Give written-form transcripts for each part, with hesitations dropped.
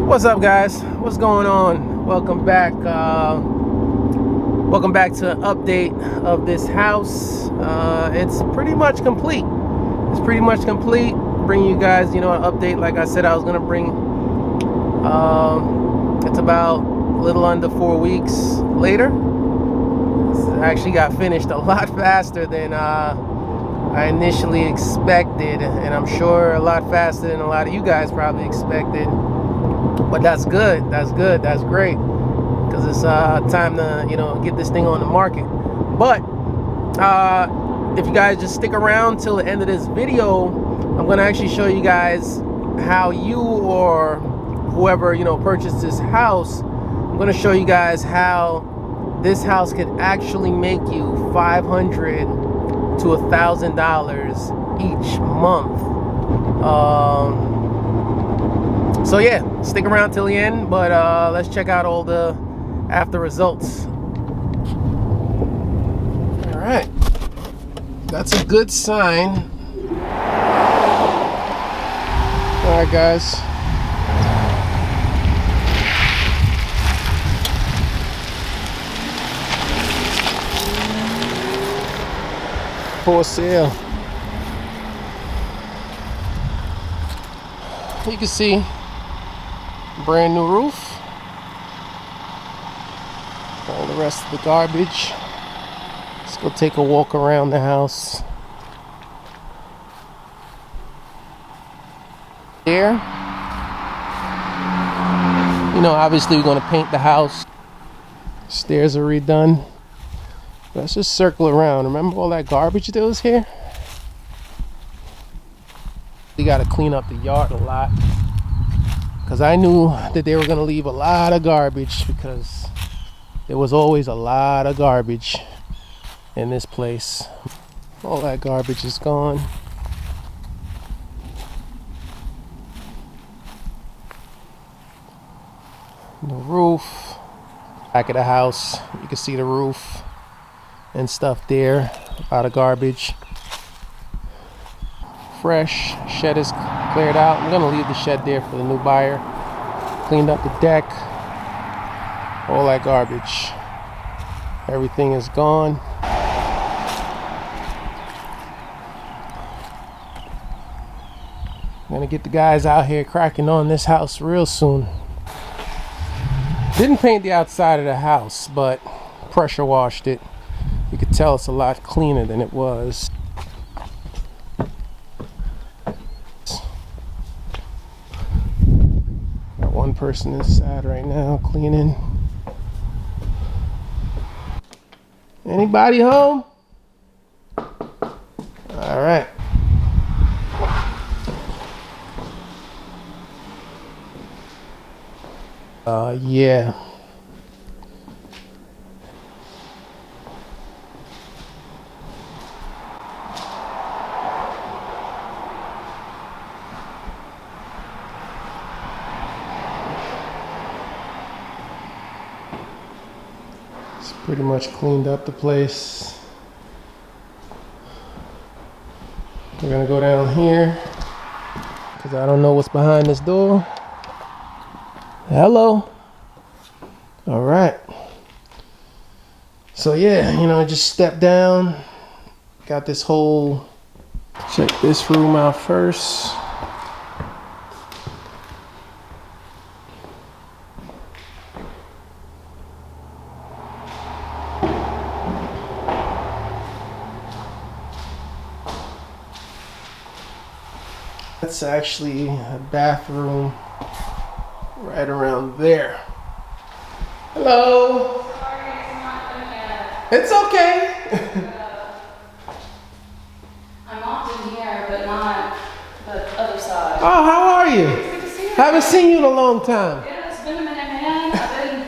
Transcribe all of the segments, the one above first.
What's up, guys? What's going on? Welcome back. Welcome back to an update of this house. It's pretty much complete. It's pretty much complete. Bring you guys, an update. Like I said, I was gonna bring. It's about a little under 4 weeks later. It's actually got finished a lot faster than I initially expected, and I'm sure a lot faster than a lot of you guys probably expected. But that's good. That's good. That's great, because it's time to get this thing on the market. But if you guys just stick around till the end of this video, I'm gonna actually show you guys how you or whoever purchased this house. I'm gonna show you guys how this house could actually make you $500 to $1,000 each month. So yeah, stick around till the end, but let's check out all the after results. All right, that's a good sign. All right, guys. For sale. You can see brand new roof. All the rest of the garbage. Let's go take a walk around the house. There. Obviously we're going to paint the house. Stairs are redone. Let's just circle around. Remember all that garbage that was here? We got to clean up the yard a lot, because I knew that they were going to leave a lot of garbage, because there was always a lot of garbage in this place. All that garbage is gone. The roof, back of the house, you can see the roof and stuff there. A lot of garbage. Fresh. Shed is cleared out. I'm gonna leave the shed there for the new buyer. Cleaned up the deck. All that garbage. Everything is gone. I'm gonna get the guys out here cracking on this house real soon. Didn't paint the outside of the house, but pressure washed it. You could tell it's a lot cleaner than it was. Got one person inside right now cleaning. Anybody home? All right. Yeah. It's pretty much cleaned up the place. We're gonna go down here, because I don't know what's behind this door. Hello. All right. So yeah, just step down. Got this whole, check this room out first. That's actually a bathroom right around there. Hello. Sorry, it's not done yet. It's okay. I'm often here, but not the other side. Oh, how are you? It's good to see you. Haven't seen you in a long time. Yeah, it's been a minute, man. I've been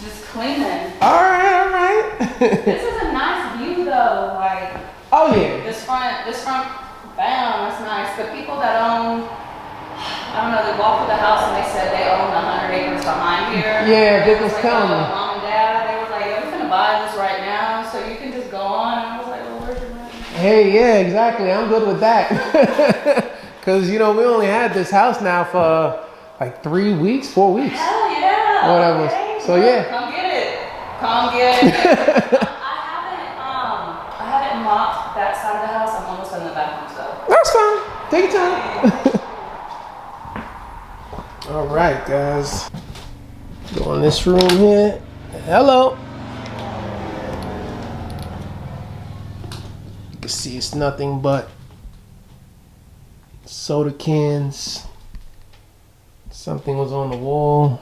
just cleaning. All right. This is a nice view, though. Like, Oh yeah. this front, bam, that's nice. But people that own, I don't know, they walked through the house and they said they own 100 acres behind here. Yeah, they was like, telling me. Mom and Dad, they were like, "Yeah, we're gonna buy this right now, so you can just go on." And I was like, "Well, where's your money?" Hey, yeah, exactly. I'm good with that. Because, you know, we only had this house now for like 3 weeks, 4 weeks. Hell yeah. Whatever. Okay. So, yeah. Come get it. Come get it. I haven't mopped that side of the house. I'm almost done the bathroom stuff. That's fine. Take your time. All right, guys. Go in this room here. Hello. You can see it's nothing but soda cans. Something was on the wall.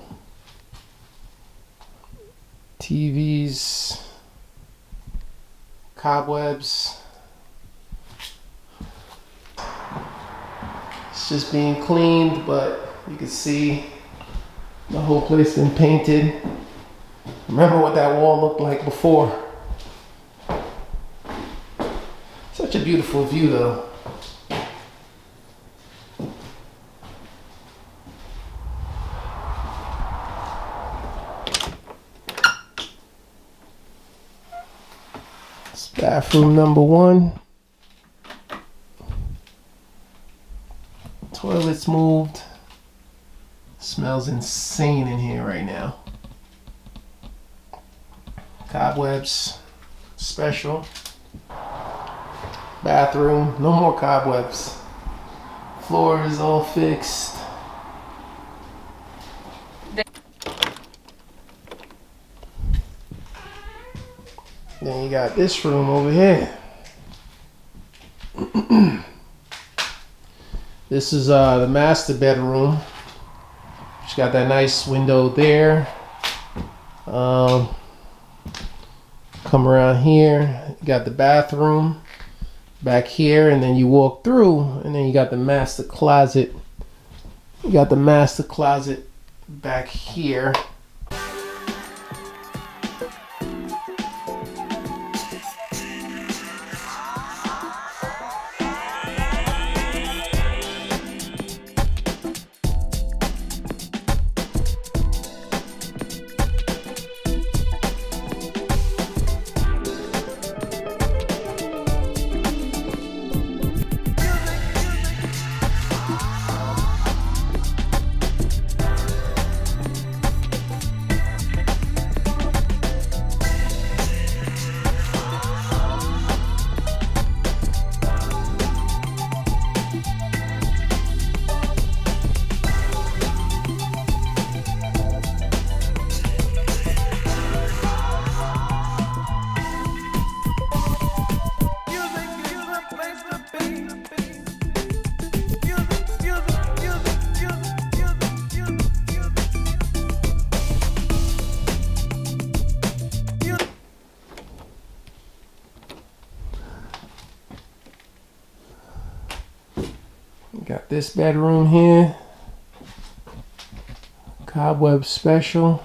TVs. Cobwebs. It's just being cleaned, but you can see the whole place been painted. Remember what that wall looked like before. Such a beautiful view though. It's bathroom number 1. Toilet's moved. Smells insane in here right now. Cobwebs, special. Bathroom, no more cobwebs. Floor is all fixed. Then you got this room over here. This is the master bedroom. She's got that nice window there. Come around here, you got the bathroom back here, and then you walk through, and then you got the master closet. You got the master closet back here. Got this bedroom here. Cobweb special.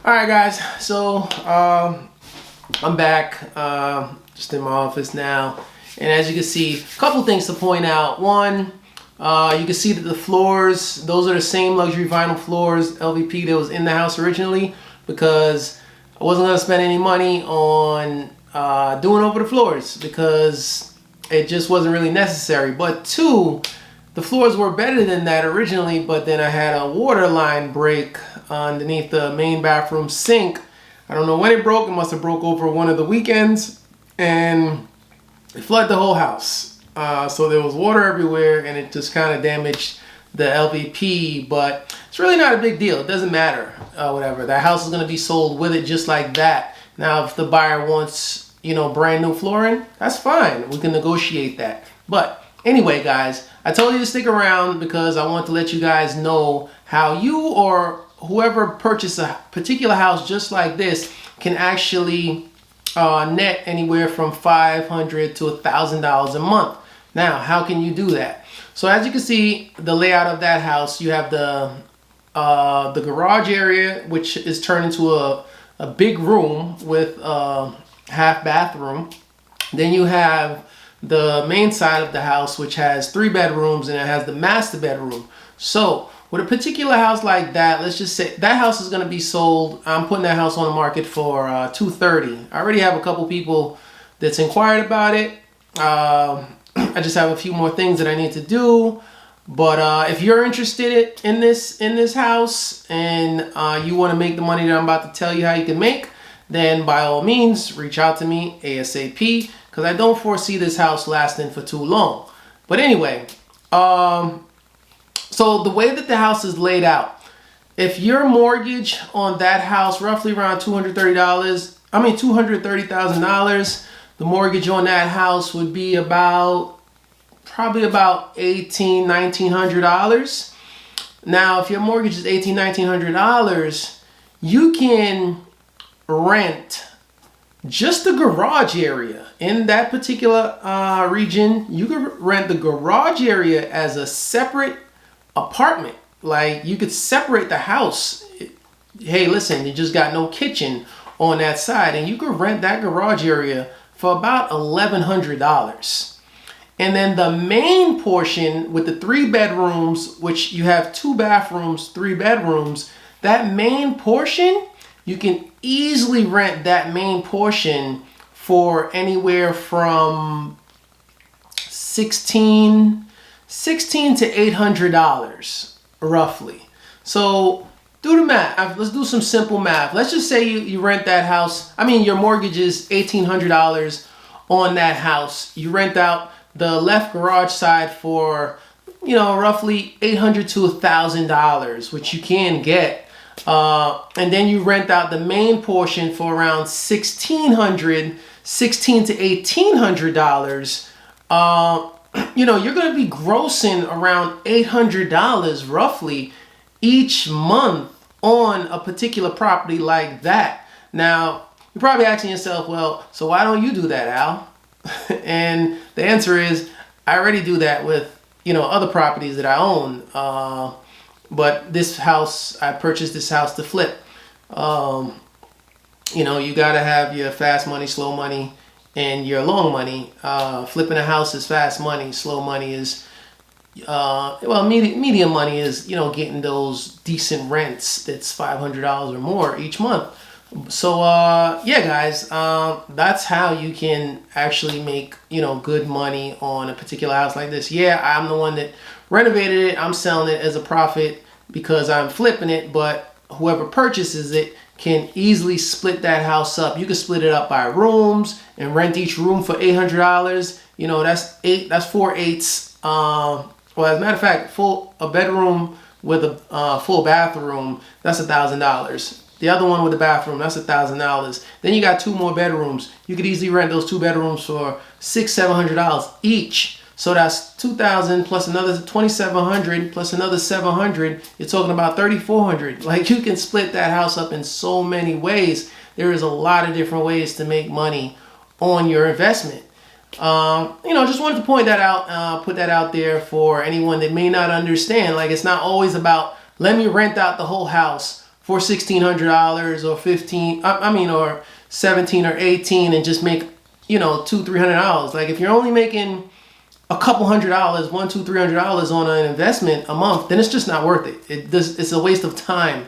All right, guys, so I'm back just in my office now, and as you can see, a couple things to point out. One, you can see that the floors, those are the same luxury vinyl floors, LVP, that was in the house originally, because I wasn't going to spend any money on doing over the floors because it just wasn't really necessary. But two, the floors were better than that originally, but then I had a water line break underneath the main bathroom sink. I don't know when it broke. It must have broke over one of the weekends, and it flooded the whole house. So there was water everywhere, and it just kind of damaged the LVP, but it's really not a big deal. It doesn't matter, whatever. That house is going to be sold with it just like that. Now, if the buyer wants, you know, brand new flooring, that's fine. We can negotiate that. But Anyway, guys, I told you to stick around because I want to let you guys know how you or whoever purchased a particular house just like this can actually net anywhere from $500 to $1,000 a month. Now, how can you do that? So as you can see, the layout of that house, you have the garage area, which is turned into a big room with a half bathroom. Then you have the main side of the house, which has 3 bedrooms, and it has the master bedroom. So with a particular house like that, let's just say that house is going to be sold. I'm putting that house on the market for $230. I already have a couple people that's inquired about it. I just have a few more things that I need to do. But if you're interested in this house and you want to make the money that I'm about to tell you how you can make, then by all means reach out to me ASAP, because I don't foresee this house lasting for too long. But anyway, so the way that the house is laid out, if your mortgage on that house roughly around $230,000, the mortgage on that house would be probably about $1,900. Now, if your mortgage is $1,900, you can rent just the garage area in that particular region. You can rent the garage area as a separate apartment. Like, you could separate the house. Hey, listen, you just got no kitchen on that side, and you could rent that garage area for about $1,100. And then the main portion with the 3 bedrooms, which you have 2 bathrooms, 3 bedrooms, that main portion, you can easily rent that main portion for anywhere from $16 to $800 roughly. So do the math. Let's do some simple math. Let's just say you rent that house. I mean, your mortgage is $1,800 on that house. You rent out the left garage side for, roughly $800 to $1,000, which you can get. And then you rent out the main portion for around $1,600 to $1,800. You're going to be grossing around $800 roughly each month on a particular property like that. Now, you're probably asking yourself, well, so why don't you do that, Al? And the answer is, I already do that with, other properties that I own. But this house, I purchased this house to flip. You got to have your fast money, slow money, and your long money. Flipping a house is fast money. Slow money is, medium money is, getting those decent rents that's $500 or more each month. So, yeah, guys, that's how you can actually make, good money on a particular house like this. Yeah, I'm the one that renovated it. I'm selling it as a profit because I'm flipping it, but whoever purchases it can easily split that house up. You can split it up by rooms and rent each room for $800. That's 4 eighths. Well, as a matter of fact, a bedroom with a full bathroom, that's $1,000. The other one with the bathroom, that's $1,000. Then you got 2 more bedrooms. You could easily rent those 2 bedrooms for $600-700 each. So that's $2,000 plus another $2,700 plus another $700. You're talking about $3,400. Like, you can split that house up in so many ways. There is a lot of different ways to make money on your investment. Just wanted to point that out, put that out there for anyone that may not understand. Like, it's not always about, let me rent out the whole house for $1,600 or $15, or $17 or $18 and just make, $200-300. Like, if you're only making a couple $100, $100-300 on an investment a month, then it's just not worth it. It's a waste of time.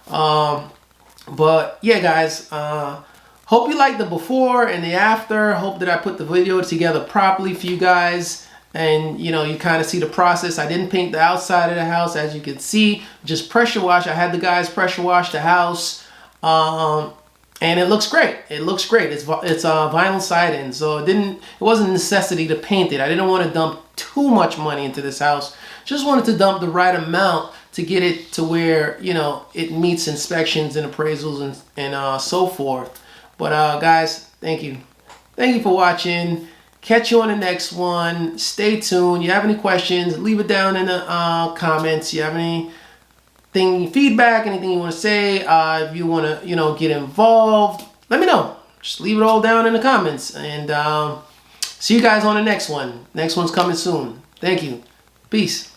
But yeah, guys, hope you like the before and the after. Hope that I put the video together properly for you guys. And you kind of see the process. I didn't paint the outside of the house, as you can see, just pressure wash. I had the guys pressure wash the house, and it looks great. It's vinyl siding, so it wasn't a necessity to paint it. I didn't want to dump too much money into this house. Just wanted to dump the right amount to get it to where it meets inspections and appraisals and so forth. But guys, thank you for watching. Catch you on the next one. Stay tuned. You have any questions, leave it down in the comments. You have anything, feedback, anything you want to say, if you want to, get involved, let me know. Just leave it all down in the comments. And see you guys on the next one. Next one's coming soon. Thank you. Peace.